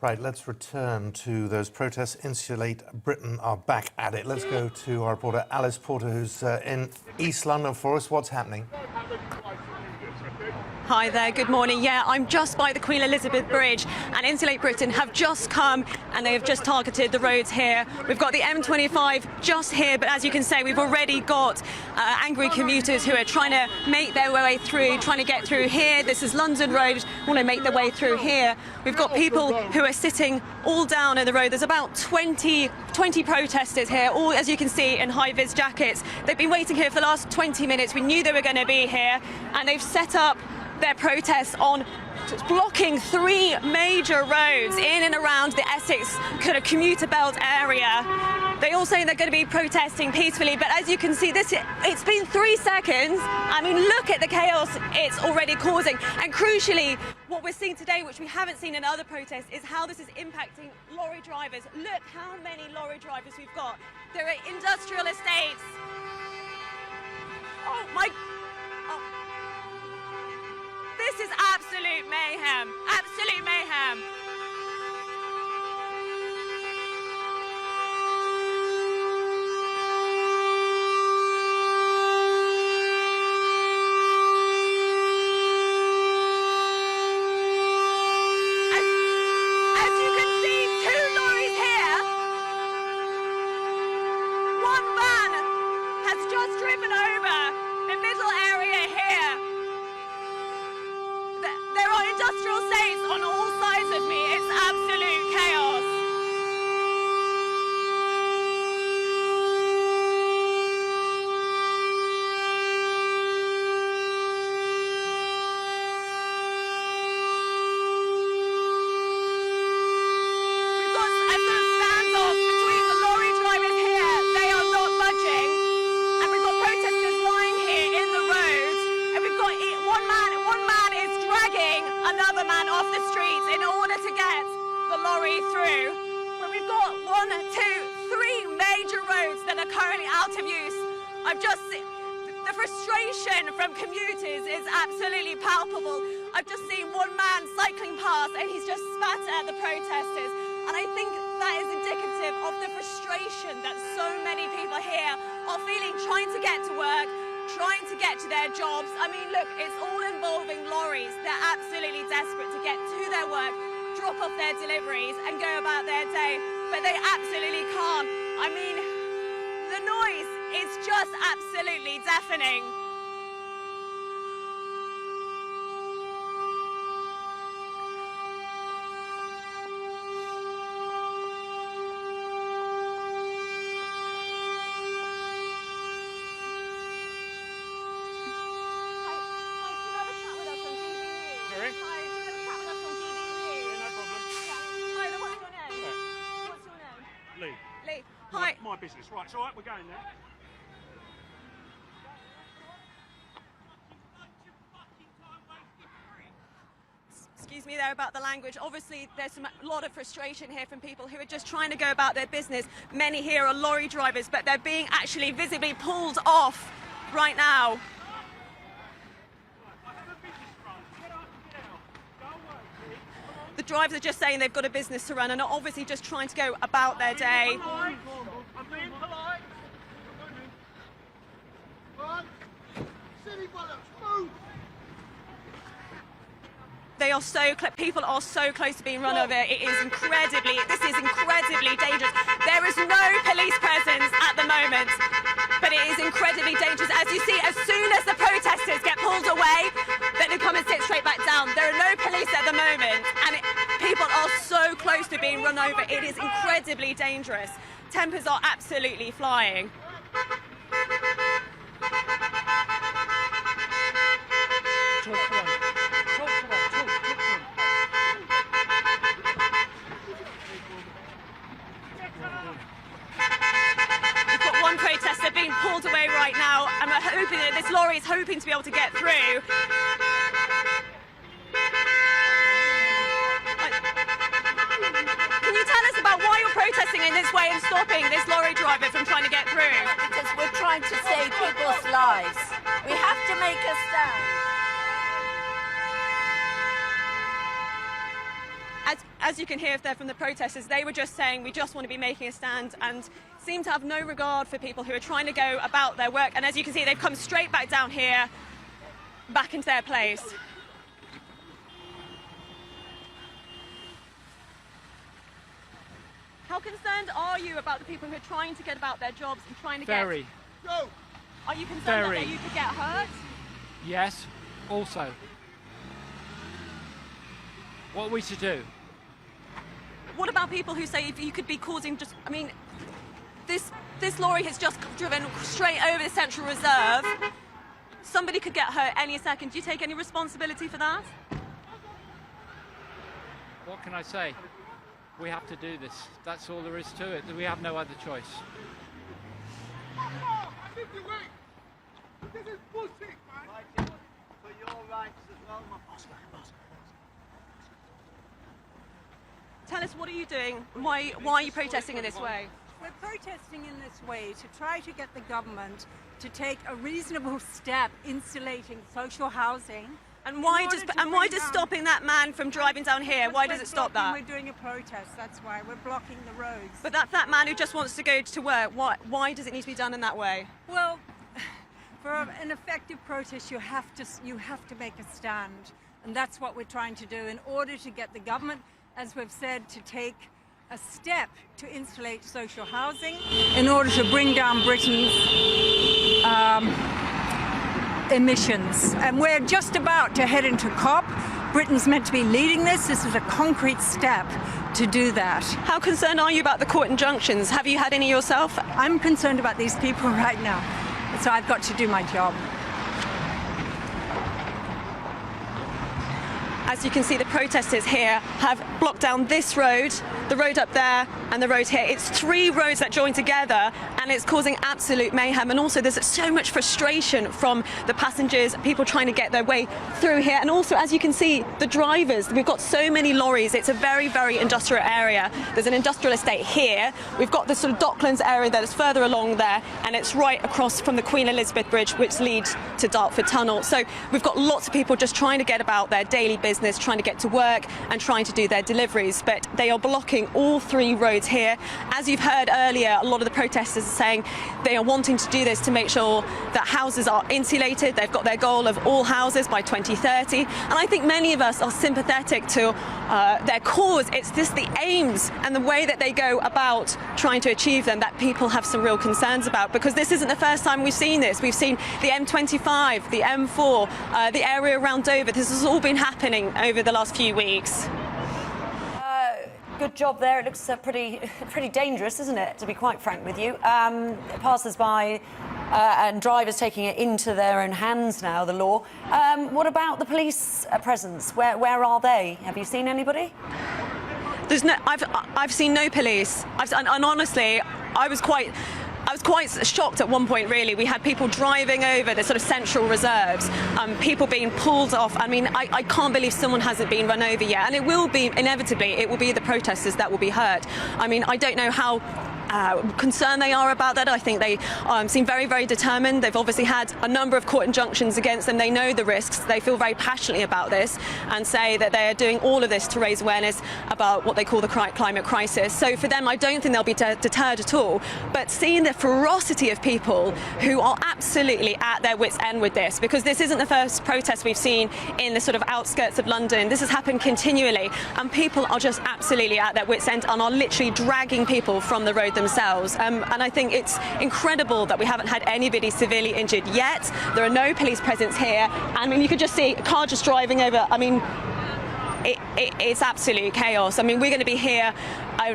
Right, let's return to those protests. Insulate Britain are back at it. Let's go to our reporter Alice Porter, who's in East London for us. What's happening? Hi there, good morning. Yeah, I'm just by the Queen Elizabeth Bridge, and Insulate Britain have just come and they have just targeted the roads here. We've got the M25 just here, but as you can see, we've already got angry commuters who are trying to make their way through, trying to get through here. This is London Road, want to make their way through here. We've got people who are sitting all down in the road. There's about 20 protesters here, all, as you can see, in high-vis jackets. They've been waiting here for the last 20 minutes. We knew they were going to be here, and they've set up their protests on blocking 3 major roads in and around the Essex kind of commuter belt area. They all say they're going to be protesting peacefully, but as you can see, it's been 3 seconds. I mean, look at the chaos it's already causing. And crucially, what we're seeing today, which we haven't seen in other protests, is how this is impacting lorry drivers. Look how many lorry drivers we've got. There are industrial estates. Oh my... This is absolute mayhem, absolute mayhem. As you can see, 2 lorries here. One van has just driven over the middle area here. There are industrial estates on all sides of me. It's absolute chaos. We've got a sort of standoff between the lorry drivers here. They are not budging. And we've got protesters lying here in the road. And we've got one man is dragging another man off the streets in order to get the lorry through. But we've got 1, 2, 3 major roads that are currently out of use. I've just seen the frustration from commuters is absolutely palpable. I've just seen one man cycling past and he's just spat at the protesters. And I think that is indicative of the frustration that so many people here are feeling trying to get to work, trying to get to their jobs. I mean, look, it's all involving lorries. They're absolutely desperate to get to their work, drop off their deliveries and go about their day, but they absolutely can't. I mean, the noise is just absolutely deafening. Lee. Hi. My business. Right, it's all right, we're going there. Excuse me there about the language. Obviously, there's a lot of frustration here from people who are just trying to go about their business. Many here are lorry drivers, but they're being actually visibly pulled off right now. The drivers are just saying they've got a business to run and are obviously just trying to go about their day. I'm being polite. Silly bollocks, move! People are so close to being run over. This is incredibly dangerous. There is no police presence at the moment, but it is incredibly dangerous. As you see, as soon as the protesters get pulled away, then they come and sit straight back down. There are no police at the moment, and people are so close to being run over. It is incredibly dangerous. Tempers are absolutely flying. We've got one protester being pulled away right now, and we're hoping that this lorry is hoping to be able to get through. Can you tell us about why you're protesting in this way and stopping this lorry driver from trying to get through? Because we're trying to save people's lives. We have to make a stand. as you can hear there from the protesters, they were just saying we just want to be making a stand and seem to have no regard for people who are trying to go about their work. And as you can see, they've come straight back down here, back into their place. How concerned are you about the people who are trying to get about their jobs and trying to Very. get... Are you concerned Very. that you could get hurt? Yes, also. What are we to do? What about people who say if you could be causing just... I mean, this lorry has just driven straight over the Central Reserve. Somebody could get hurt any second. Do you take any responsibility for that? What can I say? We have to do this. That's all there is to it. We have no other choice. This is bullshit, man. For your rights as well, my boss. Tell us, what are you doing? Why are you protesting in this way? We're protesting in this way to try to get the government to take a reasonable step insulating social housing. And why does stopping that man from driving down here, why does it stop that? We're doing a protest, that's why. We're blocking the roads. But that man who just wants to go to work, why does it need to be done in that way? Well, for an effective protest, you have to make a stand. And that's what we're trying to do in order to get the government, as we've said, to take a step to insulate social housing in order to bring down Britain's emissions. And we're just about to head into COP. Britain's meant to be leading this. This is a concrete step to do that. How concerned are you about the court injunctions? Have you had any yourself? I'm concerned about these people right now, so I've got to do my job. As you can see, the protesters here have blocked down this road, the road up there, and the road here. It's 3 roads that join together, and it's causing absolute mayhem. And also, there's so much frustration from the passengers, people trying to get their way through here. And also, as you can see, the drivers. We've got so many lorries. It's a very, very industrial area. There's an industrial estate here. We've got this sort of Docklands area that is further along there, and it's right across from the Queen Elizabeth Bridge, which leads to Dartford Tunnel. So we've got lots of people just trying to get about their daily business, trying to get to work and trying to do their deliveries, but they are blocking all 3 roads here. As you've heard earlier, a lot of the protesters are saying they are wanting to do this to make sure that houses are insulated. They've got their goal of all houses by 2030, and I think many of us are sympathetic to their cause. It's just the aims and the way that they go about trying to achieve them that people have some real concerns about, because this isn't the first time we've seen this. We've seen the M25, the M4, the area around Dover. This has all been happening over the last few weeks. Good job there. It looks pretty dangerous, isn't it, to be quite frank with you? Passers-by and drivers taking it into their own hands now, the law. What about the police presence? Where are they? Have you seen anybody? There's no. I've seen no police. And honestly, I was quite shocked at one point, really. We had people driving over the sort of central reserves, people being pulled off. I mean, I can't believe someone hasn't been run over yet. And it will be, inevitably, it will be the protesters that will be hurt. I mean, I don't know how concerned they are about that. I think they seem very, very determined. They've obviously had a number of court injunctions against them. They know the risks. They feel very passionately about this and say that they are doing all of this to raise awareness about what they call the climate crisis. So for them, I don't think they'll be deterred at all. But seeing the ferocity of people who are absolutely at their wits' end with this, because this isn't the first protest we've seen in the sort of outskirts of London. This has happened continually, and people are just absolutely at their wits' end and are literally dragging people from the road themselves. And I think it's incredible that we haven't had anybody severely injured yet. There are no police presence here. I mean, you could just see a car just driving over. I mean, it's absolute chaos. I mean, we're going to be here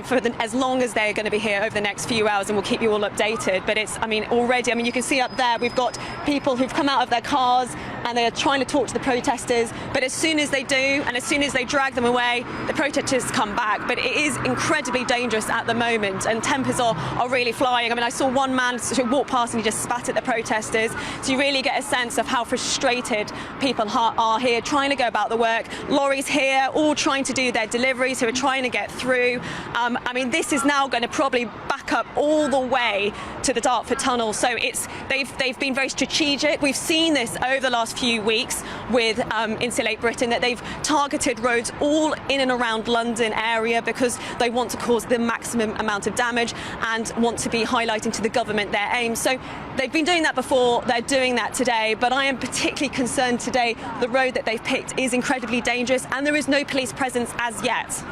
for as long as they're going to be here over the next few hours, and we'll keep you all updated. But it's, I mean, already, I mean, you can see up there, we've got people who've come out of their cars and they're trying to talk to the protesters. But as soon as they do, and as soon as they drag them away, the protesters come back. But it is incredibly dangerous at the moment, and tempers are really flying. I mean, I saw one man walk past and he just spat at the protesters. So you really get a sense of how frustrated people are here trying to go about the work. Lorries here here, all trying to do their deliveries, who are trying to get through. I mean, this is now going to probably back up all the way to the Dartford Tunnel. So they've been very strategic. We've seen this over the last few weeks with Insulate Britain, that they've targeted roads all in and around London area because they want to cause the maximum amount of damage and want to be highlighting to the government their aims. So they've been doing that before, they're doing that today, but I am particularly concerned today. The road that they've picked is incredibly dangerous and there is no police presence as yet.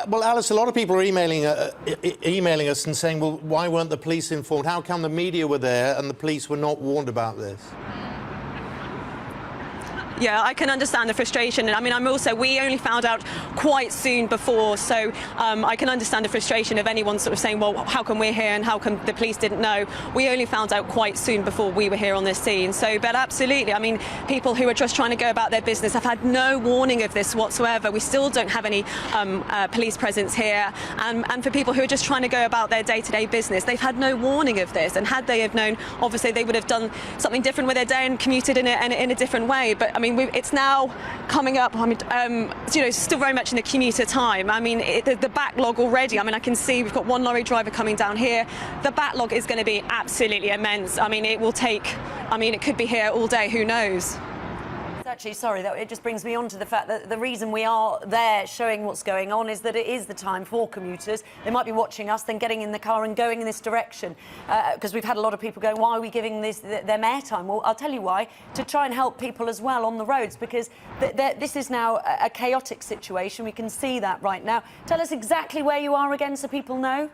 Well, Alice, a lot of people are emailing us and saying, well, why weren't the police informed? How come the media were there and the police were not warned about this? Yeah, I can understand the frustration. And I mean, we only found out quite soon before, so I can understand the frustration of anyone sort of saying, well, how come we're here and how come the police didn't know? We only found out quite soon before we were here on this scene. So, but absolutely, I mean, people who are just trying to go about their business have had no warning of this whatsoever. We still don't have any police presence here. And for people who are just trying to go about their day-to-day business, they've had no warning of this. And had they have known, obviously, they would have done something different with their day and commuted in a different way. But I mean, it's now coming up. I mean, still very much in the commuter time. I mean, the backlog already. I mean, I can see we've got one lorry driver coming down here. The backlog is going to be absolutely immense. I mean, it will take. I mean, it could be here all day. Who knows? Actually, sorry, it just brings me on to the fact that the reason we are there showing what's going on is that it is the time for commuters. They might be watching us, then getting in the car and going in this direction. Because we've had a lot of people going, why are we giving them airtime? Well, I'll tell you why. To try and help people as well on the roads, because this is now a chaotic situation. We can see that right now. Tell us exactly where you are again so people know.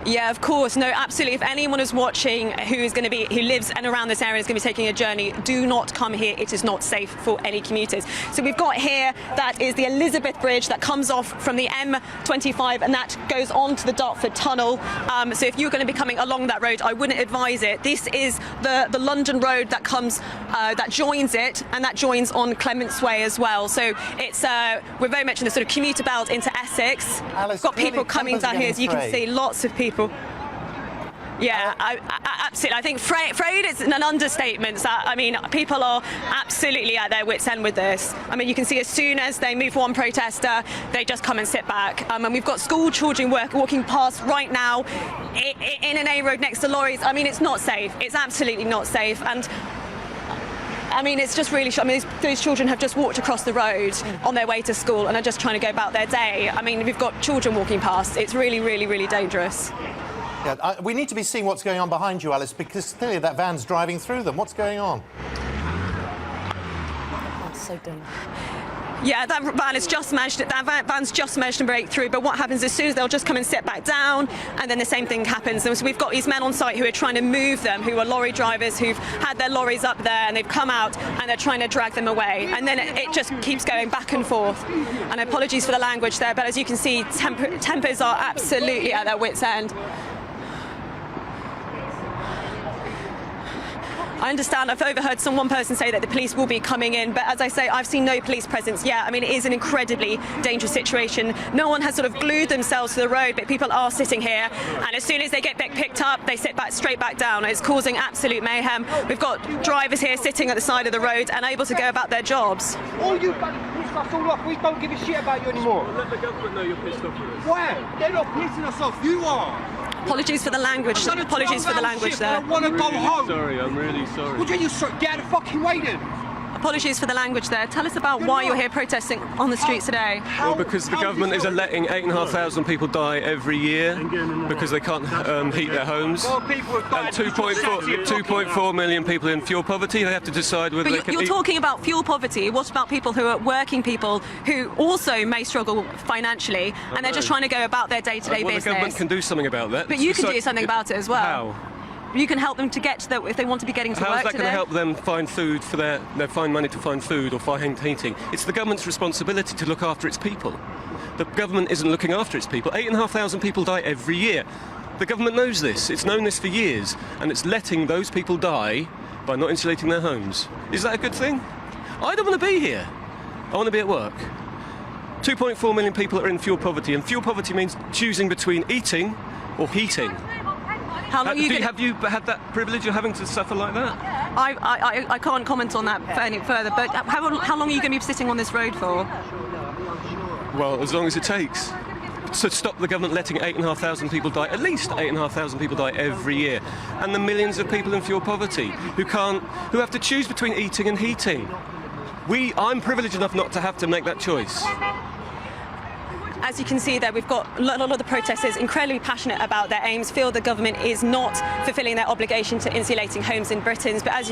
Yeah, of course. No, absolutely. If anyone is watching who lives and around this area is going to be taking a journey, do not come here. It is not safe for any commuters. So we've got here, that is the Elizabeth Bridge that comes off from the M25 and that goes on to the Dartford Tunnel. So if you're going to be coming along that road, I wouldn't advise it. This is the London road that comes, that joins it, and that joins on Clement's Way as well. So it's we're very much in the sort of commuter belt into Essex. Alice, we've got people coming down here, as you can see, lots of people. Yeah, absolutely. I think afraid is an understatement. I mean, people are absolutely at their wits' end with this. I mean, you can see as soon as they move one protester, they just come and sit back. And we've got school children walking past right now in an A road next to lorries. I mean, it's not safe. It's absolutely not safe. And I mean, it's just really. I mean, those children have just walked across the road on their way to school and are just trying to go about their day. I mean, we've got children walking past. It's really, really, really dangerous. Yeah, we need to be seeing what's going on behind you, Alice, because clearly that van's driving through them. What's going on? That's so dangerous. Yeah, that van's just managed to break through, but what happens as soon as they'll just come and sit back down, and then the same thing happens. So we've got these men on site who are trying to move them, who are lorry drivers who've had their lorries up there and they've come out and they're trying to drag them away, and then it just keeps going back and forth. And apologies for the language there, but as you can see, tempers are absolutely at their wits' end. I understand, I've overheard one person say that the police will be coming in, but as I say, I've seen no police presence yet. I mean, it is an incredibly dangerous situation. No one has sort of glued themselves to the road, but people are sitting here, and as soon as they get picked up, they sit straight back down. It's causing absolute mayhem. We've got drivers here sitting at the side of the road and able to go about their jobs. All you pissed us all off. We don't give a shit about you anymore. Let the government know you're pissed off with us. Why? They're not pissing us off. You are. Apologies for the language. Apologies for the language there. I want to go home. Sorry, I'm really sorry. What do you get out of the fucking way then? Apologies for the language there. Tell us about why you're here protesting on the streets today. Well, because the government is letting 8,500 people die every year because they can't heat their homes. Well, people have died. And 2.4 million people in fuel poverty. They have to decide whether they can You're talking about fuel poverty. What about people who are working people who also may struggle financially, and they're just trying to go about their day-to-day business? The government can do something about that. But you can do something about it as well. How? You can help them to get to if they want to be getting to work. How's that today. going to help them find food for their find money to find food or find heating? It's the government's responsibility to look after its people. The government isn't looking after its people. 8,500 people die every year. The government knows this. It's known this for years, and it's letting those people die by not insulating their homes. Is that a good thing? I don't want to be here. I want to be at work. 2.4 million people are in fuel poverty, and fuel poverty means choosing between eating or heating. How long are you Have you had that privilege of having to suffer like that? I can't comment on that any further, but how long are you going to be sitting on this road for? Well, as long as it takes. To stop the government letting 8,500 people die, at least 8,500 people die every year, and the millions of people in fuel poverty who have to choose between eating and heating. I'm privileged enough not to have to make that choice. As you can see there, we've got a lot of the protesters incredibly passionate about their aims, feel the government is not fulfilling their obligation to insulating homes in Britain. But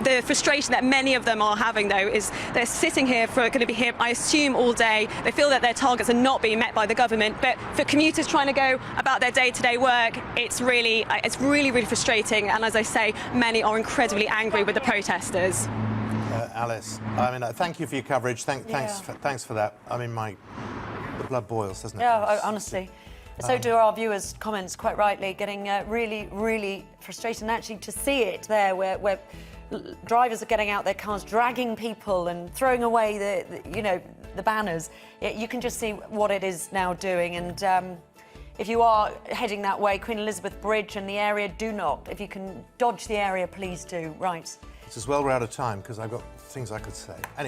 the frustration that many of them are having, though, is they're sitting here going to be here, I assume, all day. They feel that their targets are not being met by the government. But for commuters trying to go about their day-to-day work, it's really, really frustrating. And as I say, many are incredibly angry with the protesters. Alice, I mean, thank you for your coverage. Thanks for that. I mean, the blood boils, doesn't it? Yeah, honestly. So do our viewers' comments, quite rightly, getting really, really frustrated. And actually to see it there where drivers are getting out their cars, dragging people and throwing away the banners, you can just see what it is now doing. And if you are heading that way, Queen Elizabeth Bridge and the area, do not. If you can dodge the area, please do. Right. It's as well we're out of time because I've got things I could say. Anyway.